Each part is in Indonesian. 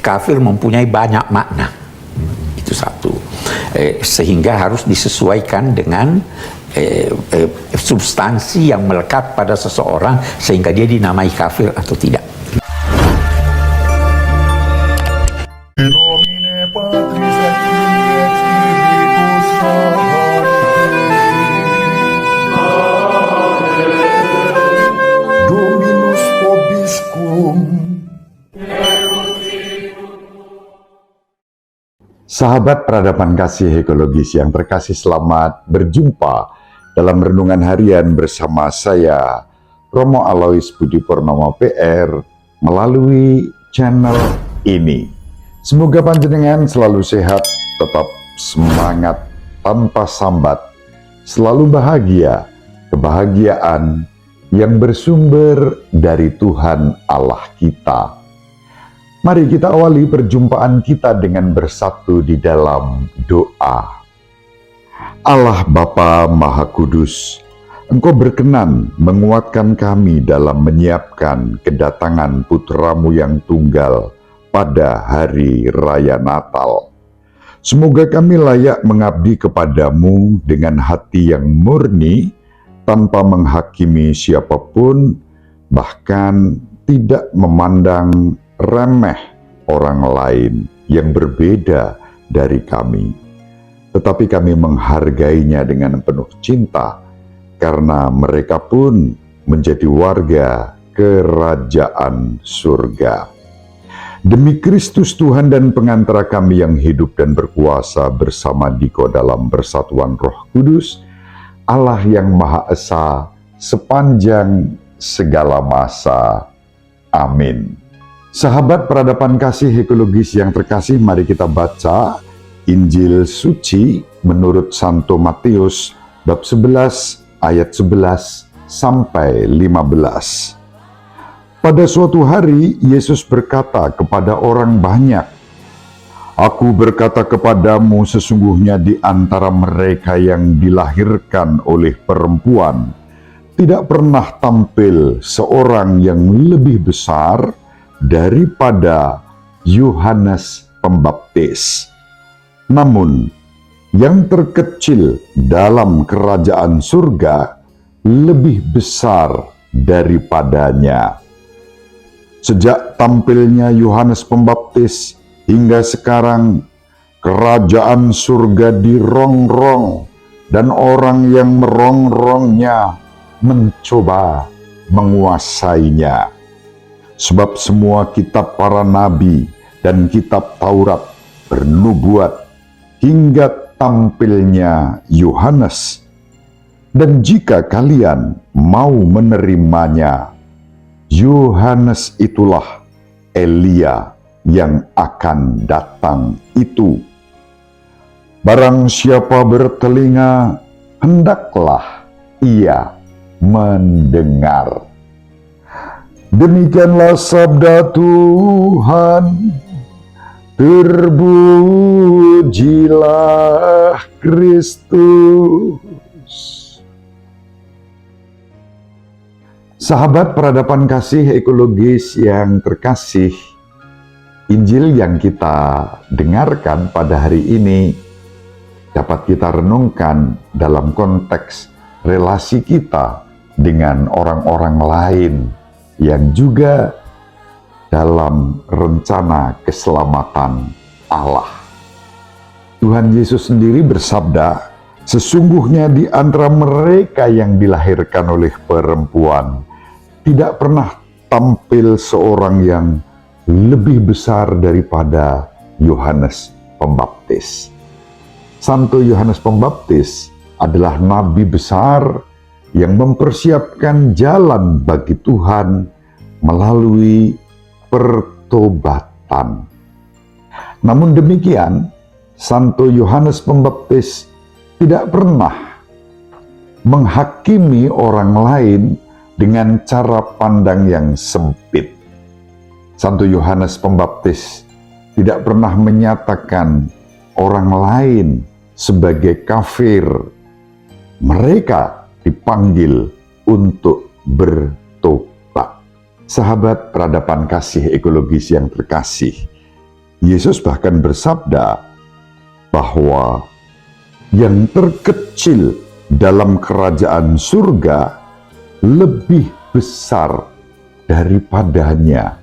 Kafir mempunyai banyak makna, itu satu, sehingga harus disesuaikan dengan substansi yang melekat pada seseorang sehingga dia dinamai kafir atau tidak. Dominus vobiscum. Sahabat peradaban kasih ekologis yang terkasih, selamat berjumpa dalam renungan harian bersama saya, Romo Alois Budi Purnomo PR, melalui channel ini. Semoga panjenengan selalu sehat, tetap semangat tanpa sambat, selalu bahagia, kebahagiaan yang bersumber dari Tuhan Allah kita. Mari kita awali perjumpaan kita dengan bersatu di dalam doa. Allah Bapa Maha Kudus, Engkau berkenan menguatkan kami dalam menyiapkan kedatangan Putra-Mu yang tunggal pada hari Raya Natal. Semoga kami layak mengabdi kepadamu dengan hati yang murni, tanpa menghakimi siapapun, bahkan tidak memandang remeh orang lain yang berbeda dari kami. Tetapi kami menghargainya dengan penuh cinta, karena mereka pun menjadi warga kerajaan surga. Demi Kristus Tuhan dan pengantara kami yang hidup dan berkuasa bersama Diko dalam persatuan Roh Kudus, Allah yang Maha Esa sepanjang segala masa. Amin. Sahabat peradaban kasih ekologis yang terkasih, mari kita baca Injil suci menurut Santo Matius bab 11 ayat 11 sampai 15. Pada suatu hari Yesus berkata kepada orang banyak, "Aku berkata kepadamu, sesungguhnya di antara mereka yang dilahirkan oleh perempuan tidak pernah tampil seorang yang lebih besar daripada Yohanes Pembaptis. Namun, yang terkecil dalam kerajaan surga lebih besar daripadanya." Sejak tampilnya Yohanes Pembaptis hingga sekarang, kerajaan surga dirongrong dan orang yang merongrongnya mencoba menguasainya. Sebab semua kitab para nabi dan kitab Taurat bernubuat hingga tampilnya Yohanes. Dan jika kalian mau menerimanya, Yohanes itulah Elia yang akan datang itu. Barang siapa bertelinga, hendaklah ia mendengar. Demikianlah sabda Tuhan. Terpujilah Kristus. Sahabat peradaban kasih ekologis yang terkasih, Injil yang kita dengarkan pada hari ini dapat kita renungkan dalam konteks relasi kita dengan orang-orang lain yang juga dalam rencana keselamatan Allah. Tuhan Yesus sendiri bersabda, "Sesungguhnya di antara mereka yang dilahirkan oleh perempuan tidak pernah tampil seorang yang lebih besar daripada Yohanes Pembaptis." Santo Yohanes Pembaptis adalah nabi besar yang mempersiapkan jalan bagi Tuhan melalui pertobatan. Namun demikian, Santo Yohanes Pembaptis tidak pernah menghakimi orang lain dengan cara pandang yang sempit. Santo Yohanes Pembaptis tidak pernah menyatakan orang lain sebagai kafir. Mereka dipanggil untuk bertobat. Sahabat peradaban kasih ekologis yang terkasih, Yesus bahkan bersabda bahwa yang terkecil dalam kerajaan surga lebih besar daripadanya.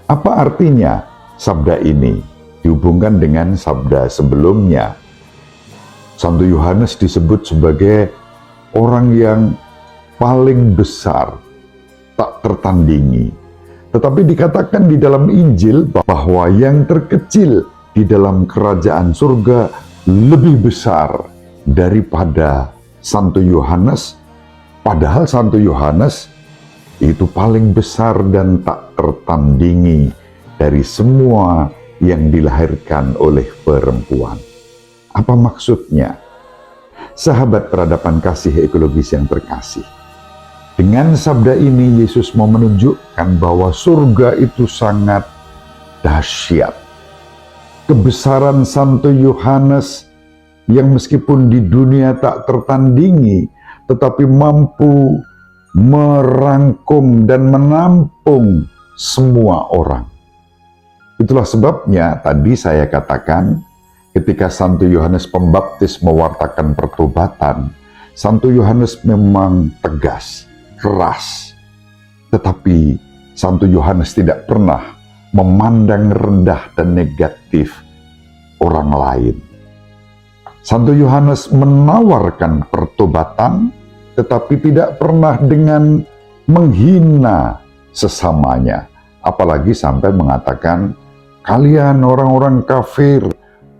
Apa artinya sabda ini? Dihubungkan dengan sabda sebelumnya. Santo Yohanes disebut sebagai orang yang paling besar, tak tertandingi. Tetapi dikatakan di dalam Injil bahwa yang terkecil di dalam kerajaan surga lebih besar daripada Santo Yohanes. Padahal Santo Yohanes itu paling besar dan tak tertandingi dari semua yang dilahirkan oleh perempuan. Apa maksudnya? Sahabat peradaban kasih ekologis yang terkasih, dengan sabda ini Yesus mau menunjukkan bahwa surga itu sangat dahsyat. Kebesaran Santo Yohanes yang meskipun di dunia tak tertandingi, tetapi mampu merangkum dan menampung semua orang. Itulah sebabnya tadi saya katakan ketika Santo Yohanes Pembaptis mewartakan pertobatan, Santo Yohanes memang tegas, keras. Tetapi Santo Yohanes tidak pernah memandang rendah dan negatif orang lain. Santo Yohanes menawarkan pertobatan, tetapi tidak pernah dengan menghina sesamanya. Apalagi sampai mengatakan, kalian orang-orang kafir,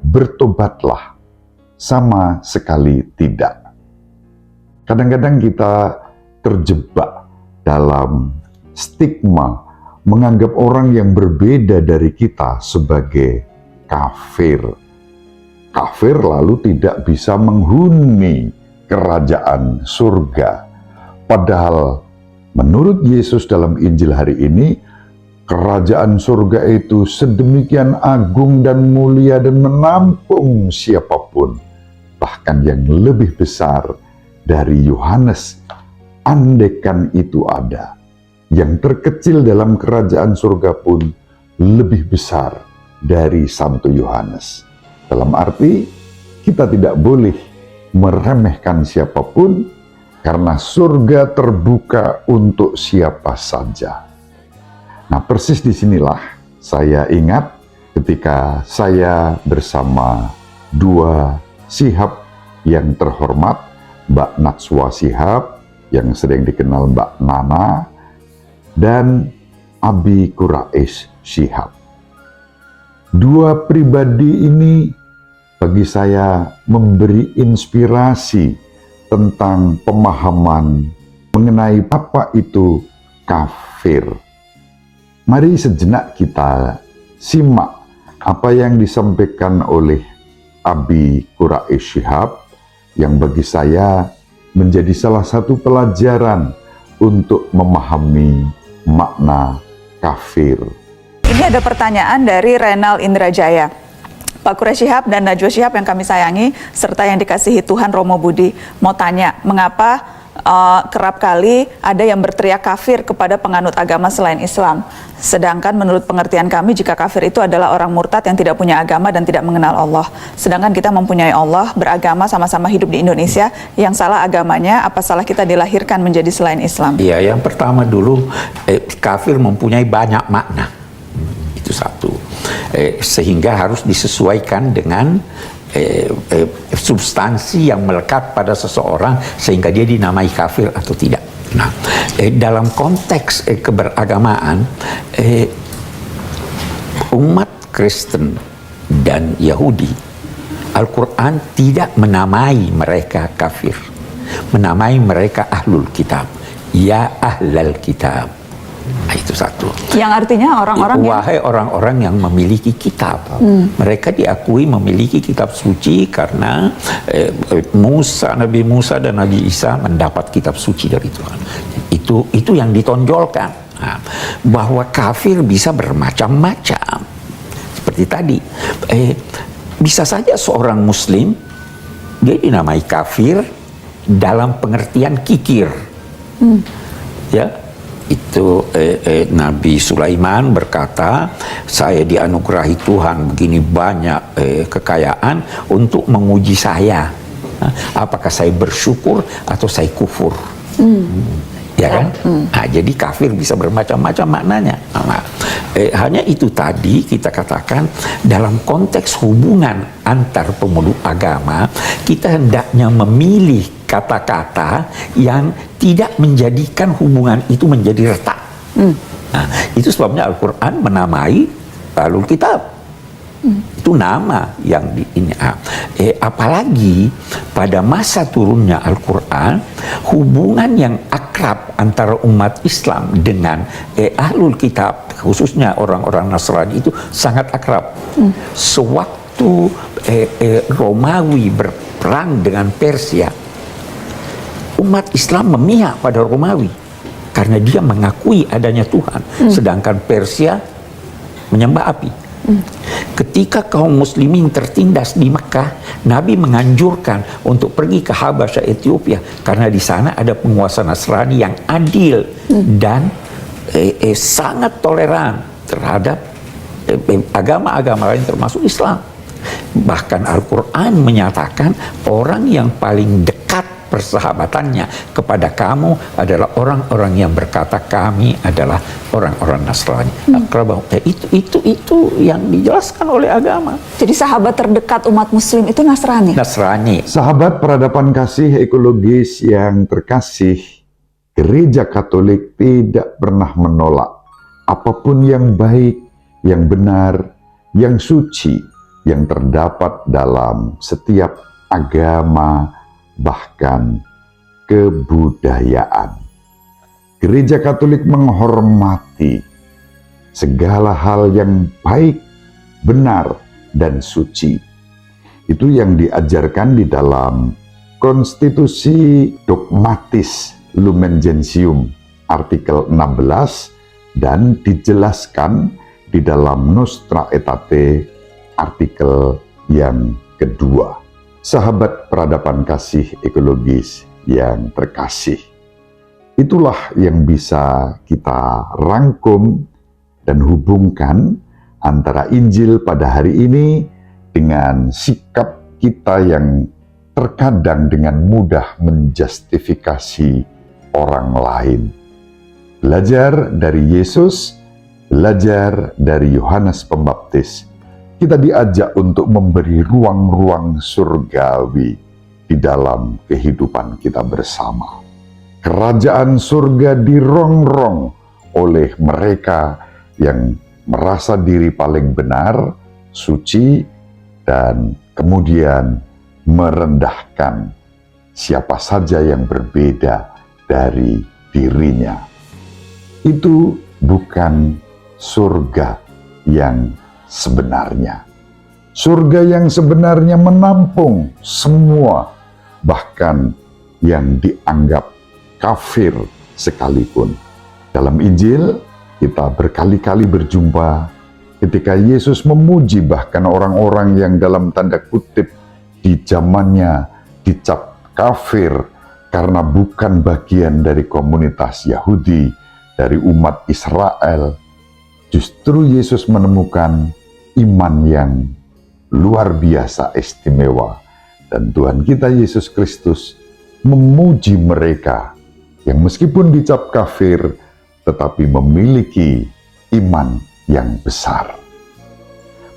bertobatlah. Sama sekali tidak. Kadang-kadang kita terjebak dalam stigma menganggap orang yang berbeda dari kita sebagai kafir. Kafir lalu tidak bisa menghuni kerajaan surga. Padahal menurut Yesus dalam Injil hari ini, kerajaan surga itu sedemikian agung dan mulia dan menampung siapapun, bahkan yang lebih besar dari Yohanes. Andekan itu ada, yang terkecil dalam kerajaan surga pun lebih besar dari Santo Yohanes. Dalam arti, kita tidak boleh meremehkan siapapun, karena surga terbuka untuk siapa saja. Nah, persis disinilah saya ingat ketika saya bersama dua Shihab yang terhormat, Mbak Natswa Shihab, yang sering dikenal Mbak Nana, dan Abi Quraish Shihab. Dua pribadi ini bagi saya memberi inspirasi tentang pemahaman mengenai apa itu kafir. Mari sejenak kita simak apa yang disampaikan oleh Abi Quraish Shihab yang bagi saya menjadi salah satu pelajaran untuk memahami makna kafir. Ini ada pertanyaan dari Renal Indrajaya. Pak Quraish Shihab dan Najwa Shihab yang kami sayangi, serta yang dikasihi Tuhan Romo Budi, mau tanya, mengapa kerap kali ada yang berteriak kafir kepada penganut agama selain Islam? Sedangkan menurut pengertian kami, jika kafir itu adalah orang murtad yang tidak punya agama dan tidak mengenal Allah. Sedangkan kita mempunyai Allah, beragama, sama-sama hidup di Indonesia. Yang salah agamanya, apa salah kita dilahirkan menjadi selain Islam? Iya, yang pertama dulu, kafir mempunyai banyak makna. Itu satu. Sehingga harus disesuaikan dengan substansi yang melekat pada seseorang sehingga dia dinamai kafir atau tidak. Nah, dalam konteks keberagamaan, umat Kristen dan Yahudi, Al-Quran tidak menamai mereka kafir, menamai mereka ahlul kitab, ya ahlal kitab. Nah, itu satu. Yang artinya orang-orang yang... Wahai orang-orang yang memiliki kitab. Mereka diakui memiliki kitab suci karena Nabi Musa dan Nabi Isa mendapat kitab suci dari Tuhan. Itu yang ditonjolkan. Nah, bahwa kafir bisa bermacam-macam. Seperti tadi, bisa saja seorang Muslim dia dinamai kafir dalam pengertian kikir. Ya. Itu Nabi Sulaiman berkata, saya dianugerahi Tuhan begini banyak kekayaan untuk menguji saya. Apakah saya bersyukur atau saya kufur? Ya kan? Nah, jadi kafir bisa bermacam-macam maknanya. Hanya itu tadi kita katakan dalam konteks hubungan antar pemeluk agama, kita hendaknya memilih kata-kata yang tidak menjadikan hubungan itu menjadi retak. Nah, itu sebabnya Al-Quran menamai Ahlul Kitab. Itu nama yang apalagi pada masa turunnya Al-Quran, hubungan yang akrab antara umat Islam dengan Ahlul Kitab, khususnya orang-orang Nasrani itu sangat akrab. Sewaktu Romawi berperang dengan Persia, umat Islam memihak pada Romawi karena dia mengakui adanya Tuhan, sedangkan Persia menyembah api. Ketika kaum muslimin tertindas di Mekah, Nabi menganjurkan untuk pergi ke Habasyah, Ethiopia, karena di sana ada penguasa Nasrani yang adil dan sangat toleran terhadap agama-agama lain termasuk Islam. Bahkan Al-Quran menyatakan orang yang paling dekat persahabatannya kepada kamu adalah orang-orang yang berkata kami adalah orang-orang Nasrani. Itu yang dijelaskan oleh agama. Jadi sahabat terdekat umat muslim itu Nasrani? Nasrani. Sahabat peradaban kasih ekologis yang terkasih, Gereja Katolik tidak pernah menolak apapun yang baik, yang benar, yang suci, yang terdapat dalam setiap agama, bahkan kebudayaan. Gereja Katolik menghormati segala hal yang baik, benar, dan suci. Itu yang diajarkan di dalam Konstitusi Dogmatis Lumen Gentium artikel 16 dan dijelaskan di dalam Nostra Aetate artikel yang kedua. Sahabat peradaban kasih ekologis yang terkasih, itulah yang bisa kita rangkum dan hubungkan antara Injil pada hari ini dengan sikap kita yang terkadang dengan mudah menjustifikasi orang lain. Belajar dari Yesus, belajar dari Yohanes Pembaptis, kita diajak untuk memberi ruang-ruang surgawi di dalam kehidupan kita bersama. Kerajaan surga dirongrong oleh mereka yang merasa diri paling benar, suci, dan kemudian merendahkan siapa saja yang berbeda dari dirinya. Itu bukan surga yang sebenarnya. Surga yang sebenarnya menampung semua, bahkan yang dianggap kafir sekalipun. Dalam Injil, kita berkali-kali berjumpa ketika Yesus memuji bahkan orang-orang yang dalam tanda kutip di zamannya dicap kafir karena bukan bagian dari komunitas Yahudi, dari umat Israel. Justru Yesus menemukan iman yang luar biasa istimewa. Dan Tuhan kita Yesus Kristus memuji mereka yang meskipun dicap kafir, tetapi memiliki iman yang besar.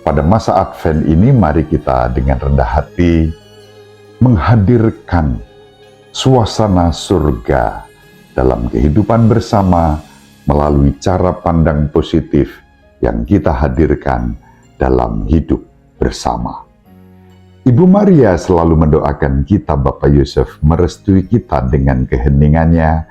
Pada masa Advent ini, mari kita dengan rendah hati menghadirkan suasana surga dalam kehidupan bersama melalui cara pandang positif yang kita hadirkan dalam hidup bersama. Ibu Maria selalu mendoakan kita, Bapak Yusuf merestui kita dengan keheningannya.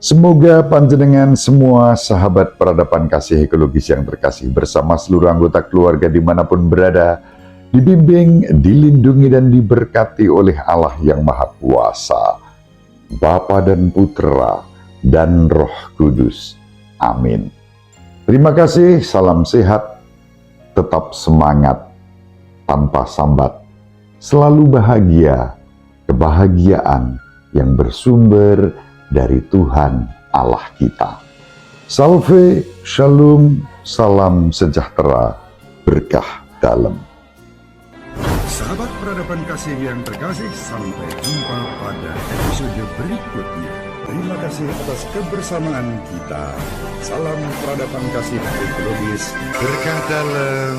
Semoga panjenengan semua sahabat peradaban kasih ekologis yang terkasih bersama seluruh anggota keluarga dimanapun berada, dibimbing, dilindungi, dan diberkati oleh Allah yang Maha Kuasa, Bapa dan Putra dan Roh Kudus. Amin. Terima kasih, salam sehat, tetap semangat, tanpa sambat, selalu bahagia, kebahagiaan yang bersumber dari Tuhan Allah kita. Salve, shalom, salam sejahtera, berkah dalam. Sahabat peradaban kasih yang terkasih, sampai jumpa pada episode berikutnya. Terima kasih atas kebersamaan kita. Salam peradaban kasih ekologis, berkah dalam.